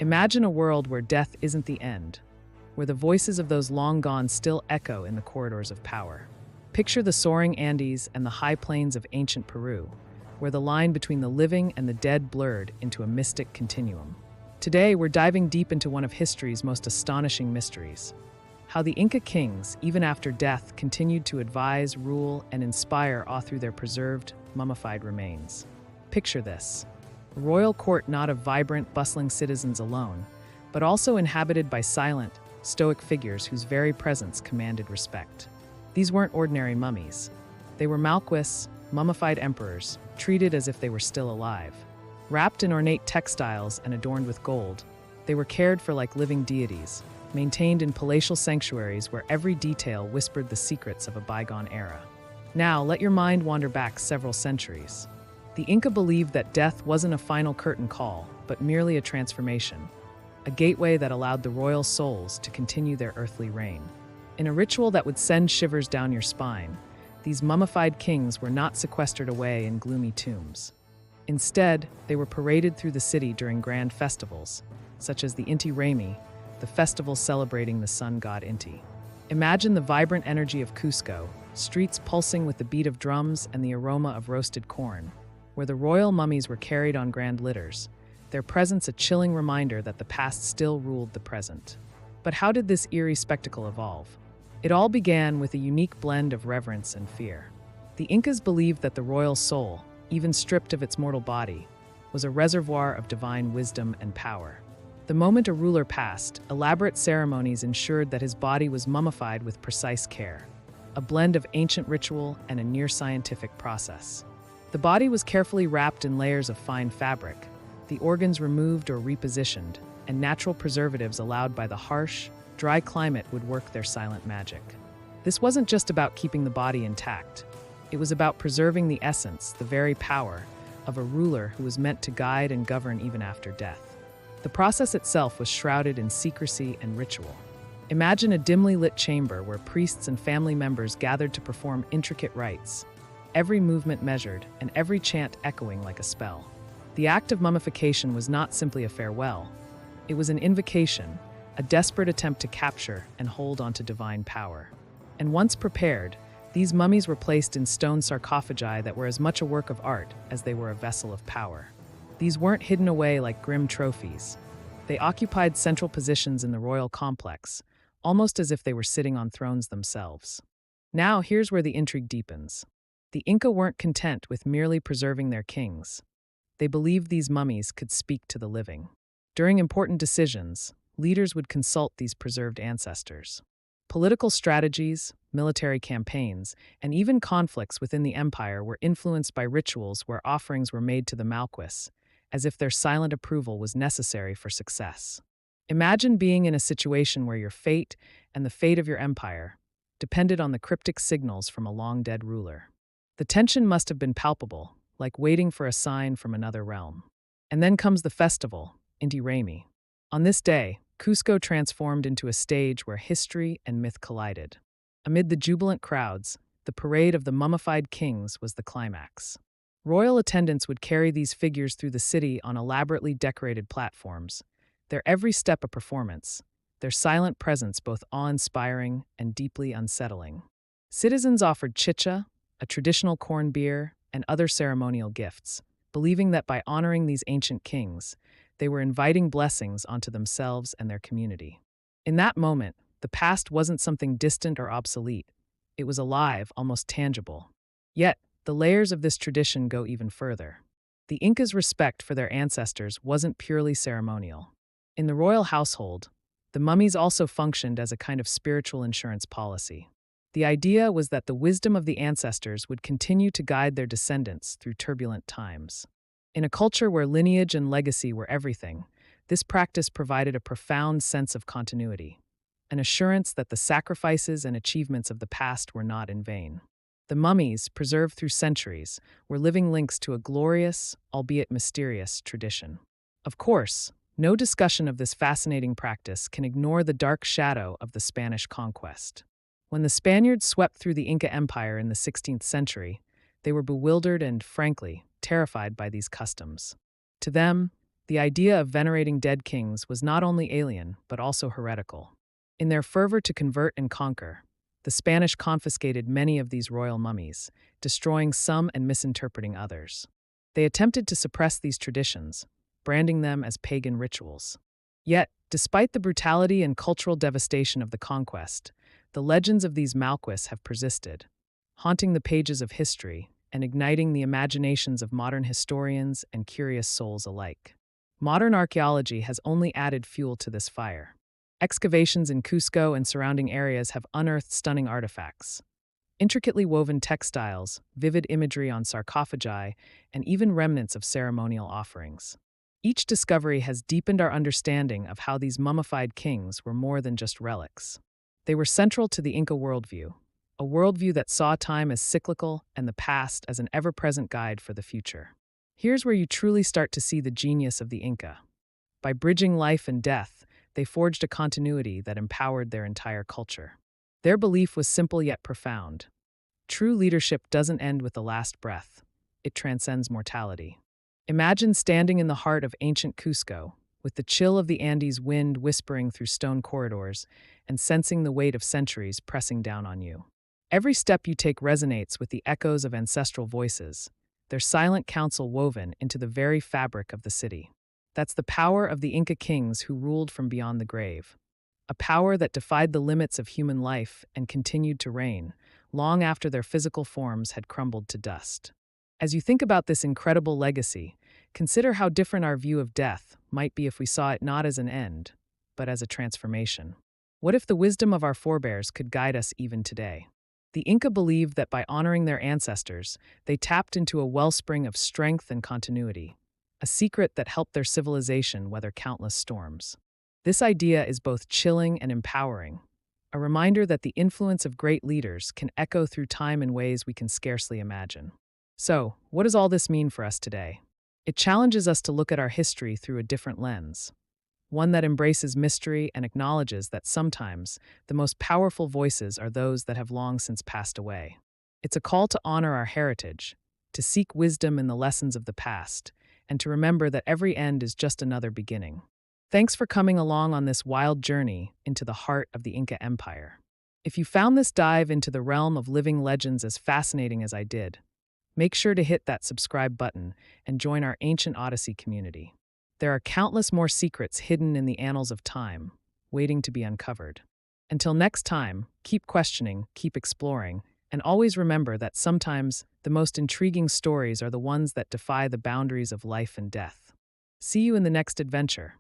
Imagine a world where death isn't the end, where the voices of those long gone still echo in the corridors of power. Picture the soaring Andes and the high plains of ancient Peru, where the line between the living and the dead blurred into a mystic continuum. Today, we're diving deep into one of history's most astonishing mysteries: how the Inca kings, even after death, continued to advise, rule, and inspire awe through their preserved, mummified remains. Picture this: a royal court not of vibrant, bustling citizens alone, but also inhabited by silent, stoic figures whose very presence commanded respect. These weren't ordinary mummies. They were Mallquis, mummified emperors, treated as if they were still alive. Wrapped in ornate textiles and adorned with gold, they were cared for like living deities, maintained in palatial sanctuaries where every detail whispered the secrets of a bygone era. Now, let your mind wander back several centuries. The Inca believed that death wasn't a final curtain call, but merely a transformation, a gateway that allowed the royal souls to continue their earthly reign. In a ritual that would send shivers down your spine, these mummified kings were not sequestered away in gloomy tombs. Instead, they were paraded through the city during grand festivals, such as the Inti Raymi, the festival celebrating the sun god Inti. Imagine the vibrant energy of Cusco, streets pulsing with the beat of drums and the aroma of roasted corn, where the royal mummies were carried on grand litters, their presence a chilling reminder that the past still ruled the present. But how did this eerie spectacle evolve? It all began with a unique blend of reverence and fear. The Incas believed that the royal soul, even stripped of its mortal body, was a reservoir of divine wisdom and power. The moment a ruler passed, elaborate ceremonies ensured that his body was mummified with precise care, a blend of ancient ritual and a near-scientific process. The body was carefully wrapped in layers of fine fabric, the organs removed or repositioned, and natural preservatives allowed by the harsh, dry climate would work their silent magic. This wasn't just about keeping the body intact. It was about preserving the essence, the very power, of a ruler who was meant to guide and govern even after death. The process itself was shrouded in secrecy and ritual. Imagine a dimly lit chamber where priests and family members gathered to perform intricate rites, every movement measured and every chant echoing like a spell. The act of mummification was not simply a farewell. It was an invocation, a desperate attempt to capture and hold onto divine power. And once prepared, these mummies were placed in stone sarcophagi that were as much a work of art as they were a vessel of power. These weren't hidden away like grim trophies. They occupied central positions in the royal complex, almost as if they were sitting on thrones themselves. Now, here's where the intrigue deepens. The Inca weren't content with merely preserving their kings. They believed these mummies could speak to the living. During important decisions, leaders would consult these preserved ancestors. Political strategies, military campaigns, and even conflicts within the empire were influenced by rituals where offerings were made to the Mallquis, as if their silent approval was necessary for success. Imagine being in a situation where your fate and the fate of your empire depended on the cryptic signals from a long-dead ruler. The tension must have been palpable, like waiting for a sign from another realm. And then comes the festival, Inti Raymi. On this day, Cusco transformed into a stage where history and myth collided. Amid the jubilant crowds, the parade of the mummified kings was the climax. Royal attendants would carry these figures through the city on elaborately decorated platforms, their every step a performance, their silent presence both awe-inspiring and deeply unsettling. Citizens offered chicha, a traditional corn beer, and other ceremonial gifts, believing that by honoring these ancient kings, they were inviting blessings onto themselves and their community. In that moment, the past wasn't something distant or obsolete. It was alive, almost tangible. Yet, the layers of this tradition go even further. The Incas' respect for their ancestors wasn't purely ceremonial. In the royal household, the mummies also functioned as a kind of spiritual insurance policy. The idea was that the wisdom of the ancestors would continue to guide their descendants through turbulent times. In a culture where lineage and legacy were everything, this practice provided a profound sense of continuity, an assurance that the sacrifices and achievements of the past were not in vain. The mummies, preserved through centuries, were living links to a glorious, albeit mysterious, tradition. Of course, no discussion of this fascinating practice can ignore the dark shadow of the Spanish conquest. When the Spaniards swept through the Inca Empire in the 16th century, they were bewildered and, frankly, terrified by these customs. To them, The idea of venerating dead kings was not only alien, but also heretical. In their fervor to convert and conquer, the Spanish confiscated many of these royal mummies, destroying some and misinterpreting others. They attempted to suppress these traditions, branding them as pagan rituals. Yet, despite the brutality and cultural devastation of the conquest, the legends of these Mallquis have persisted, haunting the pages of history and igniting the imaginations of modern historians and curious souls alike. Modern archaeology has only added fuel to this fire. Excavations in Cusco and surrounding areas have unearthed stunning artifacts, intricately woven textiles, vivid imagery on sarcophagi, and even remnants of ceremonial offerings. Each discovery has deepened our understanding of how these mummified kings were more than just relics. They were central to the Inca worldview, a worldview that saw time as cyclical and the past as an ever-present guide for the future. Here's where you truly start to see the genius of the Inca. By bridging life and death, they forged a continuity that empowered their entire culture. Their belief was simple yet profound. True leadership doesn't end with the last breath. It transcends mortality. Imagine standing in the heart of ancient Cusco, with the chill of the Andes wind whispering through stone corridors and sensing the weight of centuries pressing down on you. Every step you take resonates with the echoes of ancestral voices, their silent counsel woven into the very fabric of the city. That's the power of the Inca kings who ruled from beyond the grave. A power that defied the limits of human life and continued to reign, long after their physical forms had crumbled to dust. As you think about this incredible legacy, consider how different our view of death might be if we saw it not as an end, but as a transformation. What if the wisdom of our forebears could guide us even today? The Inca believed that by honoring their ancestors, they tapped into a wellspring of strength and continuity, a secret that helped their civilization weather countless storms. This idea is both chilling and empowering, a reminder that the influence of great leaders can echo through time in ways we can scarcely imagine. So, what does all this mean for us today? It challenges us to look at our history through a different lens, one that embraces mystery and acknowledges that sometimes the most powerful voices are those that have long since passed away. It's a call to honor our heritage, to seek wisdom in the lessons of the past, and to remember that every end is just another beginning. Thanks for coming along on this wild journey into the heart of the Inca Empire. If you found this dive into the realm of living legends as fascinating as I did, make sure to hit that subscribe button and join our Ancient Odyssey community. There are countless more secrets hidden in the annals of time, waiting to be uncovered. Until next time, keep questioning, keep exploring, and always remember that sometimes the most intriguing stories are the ones that defy the boundaries of life and death. See you in the next adventure.